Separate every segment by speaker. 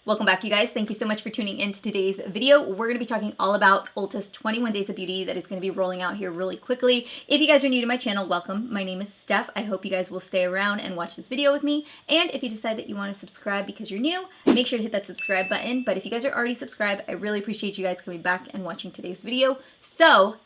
Speaker 1: Welcome back, you guys. Thank you so much for tuning in to today's video. We're going to be talking all about Ulta's 21 Days of Beauty that is going to be rolling out here really quickly. If you guys are new to my channel, welcome. My name is Steph. I hope you guys will stay around and watch this video with me. And if you decide that you want to subscribe because you're new, make sure to hit that subscribe button. But if you guys are already subscribed, I really appreciate you guys coming back and watching today's video. So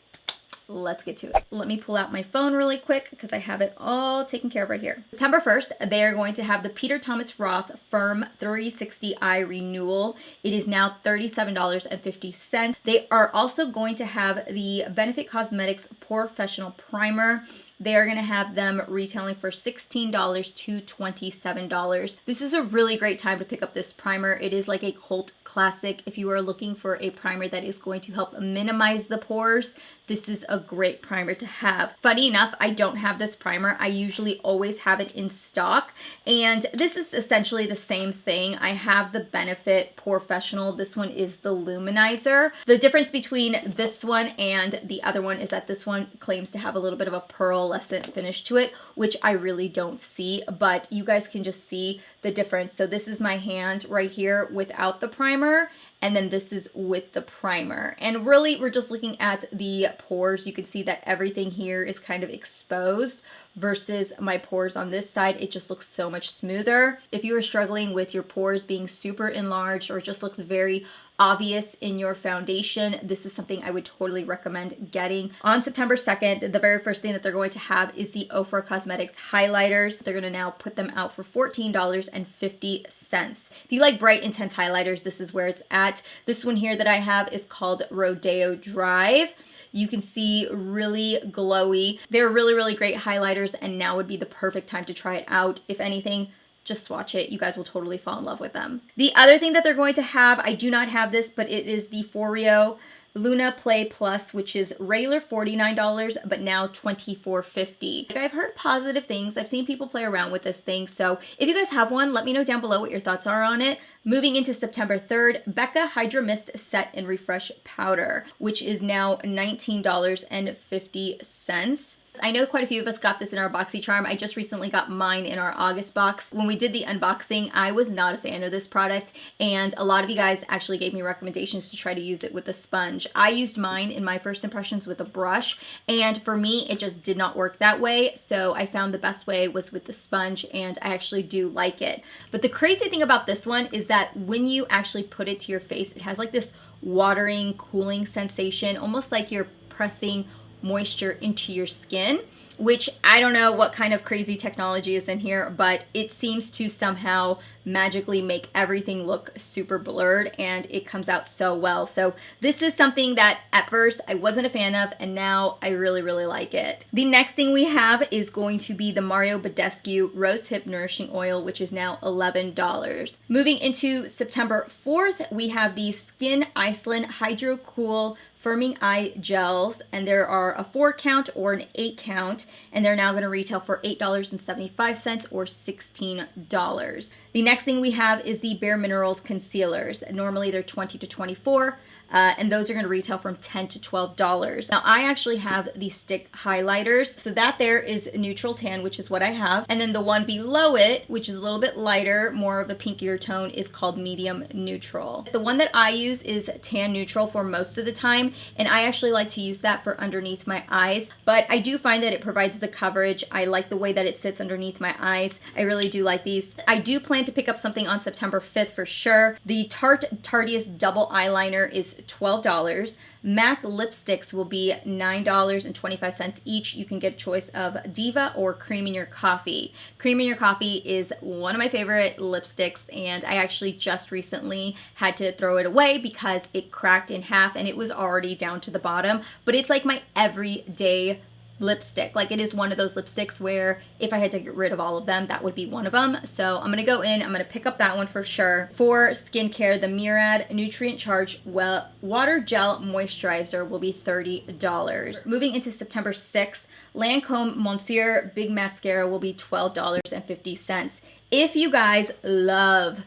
Speaker 1: let's get to it. Let me pull out my phone really quick because I have it all taken care of right here. September 1st, they are going to have the Peter Thomas Roth Firm 360 Eye Renewal. It is now $37.50. They are also going to have the Benefit Cosmetics Professional Primer. They are going to have them retailing for $16 to $27. This is a really great time to pick up this primer. It is like a cult classic. If you are looking for a primer that is going to help minimize the pores, this is a great primer to have. Funny enough, I don't have this primer. I usually always have it in stock, and this is essentially the same thing. I have the Benefit Professional. This one is the Luminizer. The difference between this one and the other one is that this one claims to have a little bit of a pearlescent finish to it, which I really don't see, but you guys can just see the difference. So this is my hand right here without the primer, and then this is with the primer. And really, we're just looking at the pores. You can see that everything here is kind of exposed versus my pores on this side. It just looks so much smoother. If you are struggling with your pores being super enlarged or it just looks very obvious in your foundation, this is something I would totally recommend getting. On September 2nd, the very first thing that they're going to have is the Ofra Cosmetics highlighters. They're going to now put them out for $14.50. If you like bright, intense highlighters, this is where it's at. This one here that I have is called Rodeo Drive. You can see really glowy. They're really, really great highlighters, and now would be the perfect time to try it out. If anything, just swatch it. You guys will totally fall in love with them. The other thing that they're going to have, I do not have this, but it is the Foreo Luna Play Plus, which is regular $49, but now $24.50. I've heard positive things. I've seen people play around with this thing. So if you guys have one, let me know down below what your thoughts are on it. Moving into September 3rd, Becca Hydra Mist Set and Refresh Powder, which is now $19.50. I know quite a few of us got this in our BoxyCharm. I just recently got mine in our August box. When we did the unboxing, I was not a fan of this product, and a lot of you guys actually gave me recommendations to try to use it with a sponge. I used mine in my first impressions with a brush, and for me, it just did not work that way, so I found the best way was with the sponge, and I actually do like it. But the crazy thing about this one is that when you actually put it to your face, it has like this watering, cooling sensation, almost like you're pressing moisture into your skin, which I don't know what kind of crazy technology is in here, but it seems to somehow magically make everything look super blurred, and it comes out so well. So this is something that at first I wasn't a fan of, and now I really, really like it. The next thing we have is going to be the Mario Badescu Rose Hip Nourishing Oil, which is now $11. Moving into September 4th, we have the Skin Iceland Hydro Cool Firming Eye Gels, and there are a 4 count or an 8 count, and they're now going to retail for $8.75 or $16. The next thing we have is the Bare Minerals Concealers. Normally they're $20 to $24. And those are going to retail from $10 to $12. Now, I actually have the stick highlighters. So that there is Neutral Tan, which is what I have. And then the one below it, which is a little bit lighter, more of a pinkier tone, is called Medium Neutral. The one that I use is Tan Neutral for most of the time, and I actually like to use that for underneath my eyes. But I do find that it provides the coverage. I like the way that it sits underneath my eyes. I really do like these. I do plan to pick up something on September 5th for sure. The Tarte Tarteist Double Eyeliner is $12. MAC lipsticks will be $9.25 each. You can get a choice of Diva or Cream in Your Coffee. Cream in Your Coffee is one of my favorite lipsticks, and I actually just recently had to throw it away because it cracked in half and it was already down to the bottom, but it's like my everyday lipstick. Like, it is one of those lipsticks where if I had to get rid of all of them, that would be one of them. So I'm gonna go in, I'm gonna pick up that one for sure. For skincare, the Murad Nutrient Charge Water Gel Moisturizer will be $30. Moving into September 6th, Lancome Monsieur Big Mascara will be $12.50. If you guys love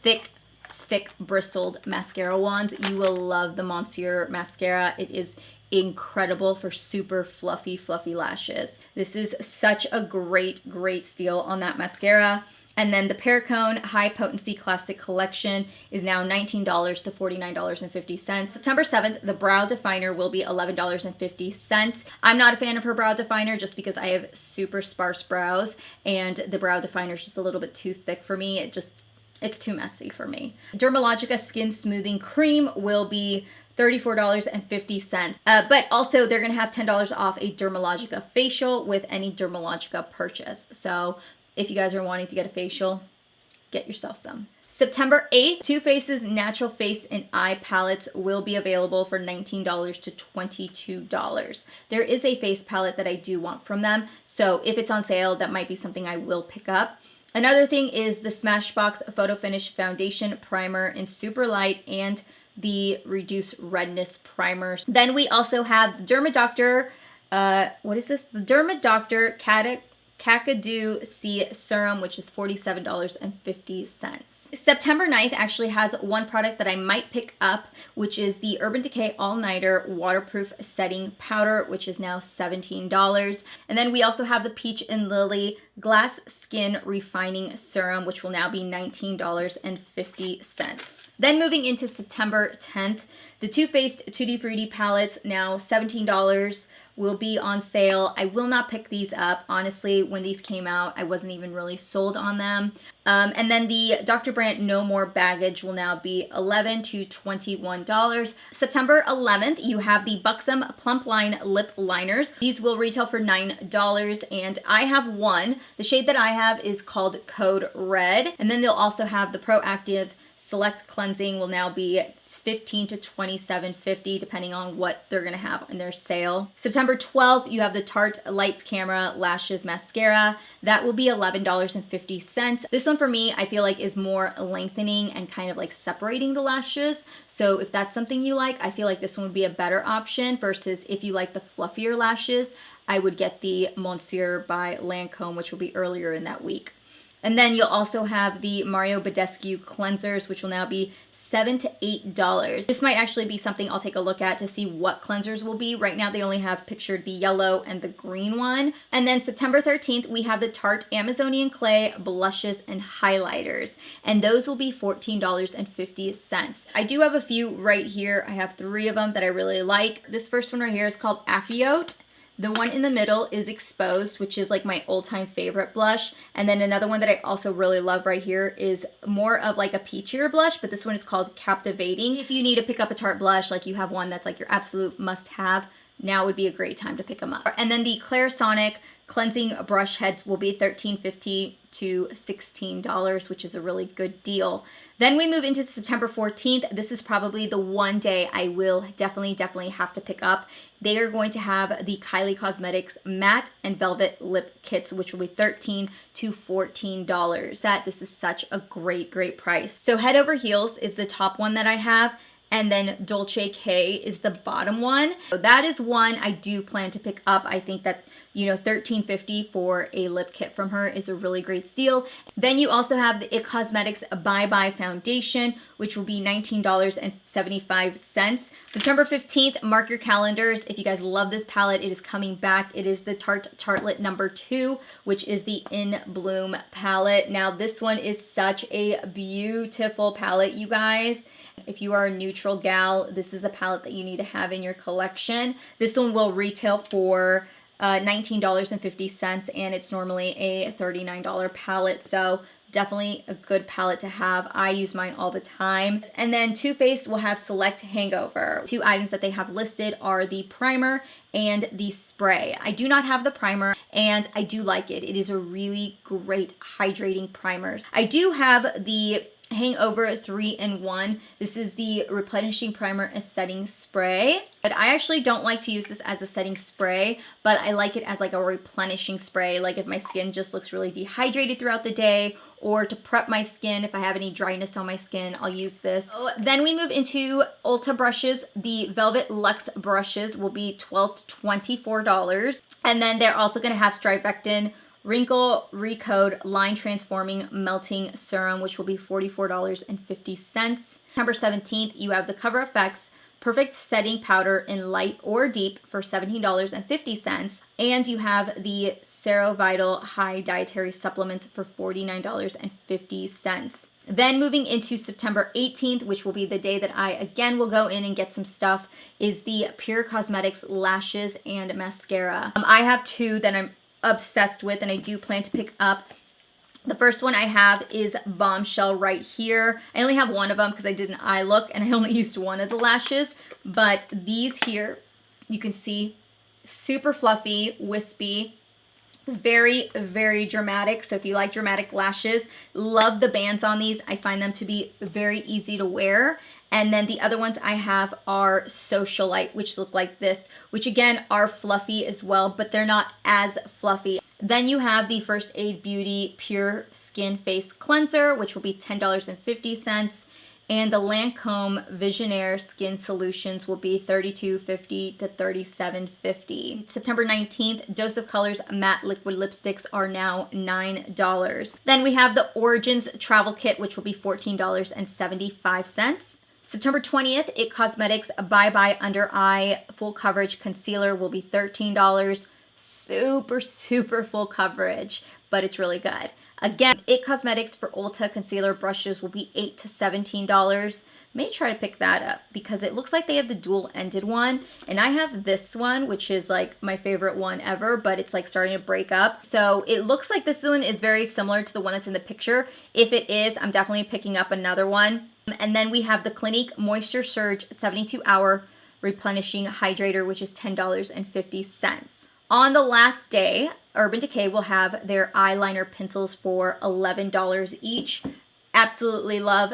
Speaker 1: thick bristled mascara wands, you will love the Monsieur mascara. It is incredible for super fluffy lashes. This is such a great steal on that mascara. And then the Perricone High Potency Classic Collection is now $19 to $49.50. September 7th, the Brow Definer will be $11.50. I'm not a fan of her Brow Definer just because I have super sparse brows, and the Brow Definer is just a little bit too thick for me. It's too messy for me. Dermalogica Skin Smoothing Cream will be $34.50. But also they're gonna have $10 off a Dermalogica facial with any Dermalogica purchase. So if you guys are wanting to get a facial, get yourself some. September 8th, Too Faced's Natural Face and Eye Palettes will be available for $19 to $22. There is a face palette that I do want from them, so if it's on sale, that might be something I will pick up. Another thing is the Smashbox Photo Finish Foundation Primer in Super Light and the Reduce Redness Primers. Then we also have the Dermadoctor, what is this? The Dermadoctor Kakadu C Serum, which is $47.50. September 9th actually has one product that I might pick up, which is the Urban Decay All Nighter Waterproof Setting Powder, which is now $17. And then we also have the Peach and Lily Glass Skin Refining Serum, which will now be $19.50. Then moving into September 10th, the Too Faced Tutti Frutti palettes, now $17, will be on sale. I will not pick these up. Honestly, when these came out, I wasn't even really sold on them. And then the Dr. Brandt No More Baggage will now be $11 to $21. September 11th, you have the Buxom Plump Line Lip Liners. These will retail for $9, and I have one. The shade that I have is called Code Red. And then they'll also have the Proactive Select Cleansing will now be $15 to $27.50 depending on what they're gonna have in their sale. September 12th, you have the Tarte Lights Camera Lashes Mascara. That will be $11.50. This one for me, I feel like is more lengthening and kind of like separating the lashes. So if that's something you like, I feel like this one would be a better option versus if you like the fluffier lashes, I would get the Monsieur by Lancome, which will be earlier in that week. And then you'll also have the Mario Badescu cleansers, which will now be $7 to $8. This might actually be something I'll take a look at to see what cleansers will be. Right now they only have pictured the yellow and the green one. And then September 13th, we have the Tarte Amazonian Clay blushes and highlighters. And those will be $14.50. I do have a few right here. I have 3 of them that I really like. This first one right here is called Achiote. The one in the middle is Exposed, which is like my all-time favorite blush. And then another one that I also really love right here is more of like a peachier blush, but this one is called Captivating. If you need to pick up a Tarte blush, like you have one that's like your absolute must-have, now would be a great time to pick them up. And then the Clarisonic cleansing brush heads will be $13.50 to $16, which is a really good deal. Then we move into September 14th. This is probably the one day I will definitely have to pick up. They are going to have the Kylie Cosmetics Matte and Velvet Lip Kits, which will be $13 to $14. This is such a great price. So Head Over Heels is the top one that I have, and then Dolce K is the bottom one. So that is one I do plan to pick up. I think that, you know, $13.50 for a lip kit from her is a really great steal. Then you also have the IT Cosmetics Bye Bye Foundation, which will be $19.75. September 15th, mark your calendars. If you guys love this palette, it is coming back. It is the Tarte Tartelette number 2, which is the In Bloom palette. Now this one is such a beautiful palette, you guys. If you are a neutral gal, this is a palette that you need to have in your collection. This one will retail for $19.50, and it's normally a $39 palette, so definitely a good palette to have. I use mine all the time. And then Too Faced will have Select Hangover. 2 items that they have listed are the primer and the spray. I do not have the primer, and I do like it. It is a really great hydrating primer. I do have the Hangover 3-in-1. This is the replenishing primer and setting spray. But I actually don't like to use this as a setting spray, but I like it as like a replenishing spray. Like if my skin just looks really dehydrated throughout the day, or to prep my skin if I have any dryness on my skin, I'll use this. Then we move into Ulta brushes. The Velvet Luxe brushes will be $12 to $24. And then they're also gonna have Strivectin Wrinkle Recode Line Transforming Melting Serum, which will be $44.50. September 17th, you have the Cover FX Perfect Setting Powder in Light or Deep for $17.50. And you have the Cerovital High Dietary Supplements for $49.50. Then moving into September 18th, which will be the day that I again will go in and get some stuff, is the Pure Cosmetics Lashes and Mascara. I have two that I'm obsessed with and I do plan to pick up. The first one I have is Bombshell right here. I only have one of them because I did an eye look and I only used one of the lashes. But these here, you can see, super fluffy, wispy, very, very dramatic. So if you like dramatic lashes, love the bands on these. I find them to be very easy to wear. And then the other ones I have are Socialite, which look like this, which again are fluffy as well, but they're not as fluffy. Then you have the First Aid Beauty Pure Skin Face Cleanser, which will be $10.50. And the Lancome Visionaire Skin Solutions will be $32.50 to $37.50. September 19th, Dose of Colors Matte Liquid Lipsticks are now $9. Then we have the Origins Travel Kit, which will be $14.75. September 20th, IT Cosmetics Bye Bye Under Eye Full Coverage Concealer will be $13. Super, super full coverage, but it's really good. Again, IT Cosmetics for Ulta Concealer Brushes will be $8 to $17. May try to pick that up because it looks like they have the dual-ended one. And I have this one, which is like my favorite one ever, but it's like starting to break up. So it looks like this one is very similar to the one that's in the picture. If it is, I'm definitely picking up another one. And then we have the Clinique Moisture Surge 72-Hour Replenishing Hydrator, which is $10.50. On the last day, Urban Decay will have their eyeliner pencils for $11 each. Absolutely love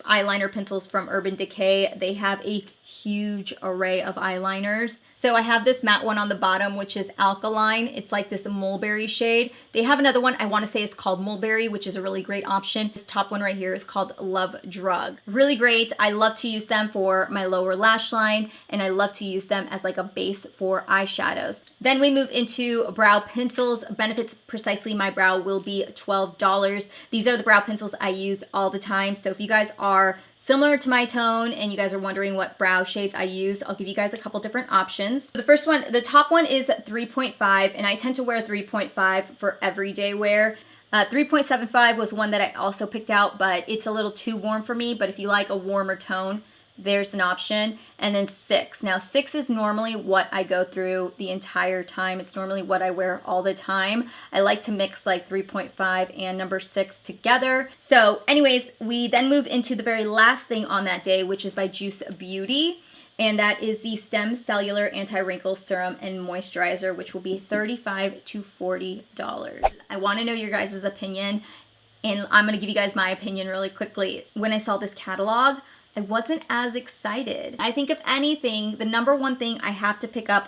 Speaker 1: eyeliner pencils from Urban Decay. They have a huge array of eyeliners. So I have this matte one on the bottom, which is Alkaline. It's like this mulberry shade. They have another one I want to say is called Mulberry, which is a really great option. This top one right here is called Love Drug. Really great. I love to use them for my lower lash line, and I love to use them as like a base for eyeshadows. Then we move into brow pencils. Benefits Precisely My Brow will be $12. These are the brow pencils I use all the time. So if you guys are similar to my tone and you guys are wondering what brow shades I use, I'll give you guys a couple different options. The first one, the top one is 3.5, and I tend to wear 3.5 for everyday wear. 3.75 was one that I also picked out, but it's a little too warm for me. But if you like a warmer tone, there's an option. And then 6. Now 6 is normally what I go through the entire time. It's normally what I wear all the time. I like to mix like 3.5 and number 6 together. So anyways, we then move into the very last thing on that day, which is by Juice Beauty. And that is the Stem Cellular Anti-Wrinkle Serum and Moisturizer, which will be $35 to $40. I want to know your guys' opinion, and I'm going to give you guys my opinion really quickly. When I saw this catalog, I wasn't as excited. I think if anything, the number one thing I have to pick up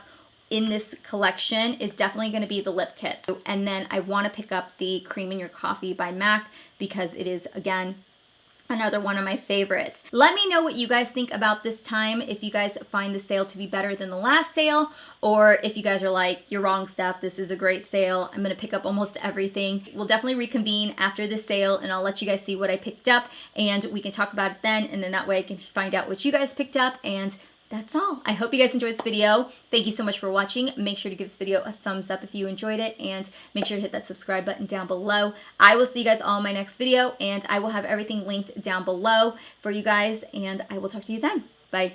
Speaker 1: in this collection is definitely going to be the lip kits. And then I want to pick up the Cream in Your Coffee by MAC because it is, again, another one of my favorites. Let me know what you guys think about this time, if you guys find the sale to be better than the last sale, or if you guys are like, you're wrong, Steph, this is a great sale, I'm gonna pick up almost everything. We'll definitely reconvene after the sale and I'll let you guys see what I picked up and we can talk about it then, and then that way I can find out what you guys picked up. And that's all. I hope you guys enjoyed this video. Thank you so much for watching. Make sure to give this video a thumbs up if you enjoyed it, and make sure to hit that subscribe button down below. I will see you guys all in my next video, and I will have everything linked down below for you guys, and I will talk to you then. Bye.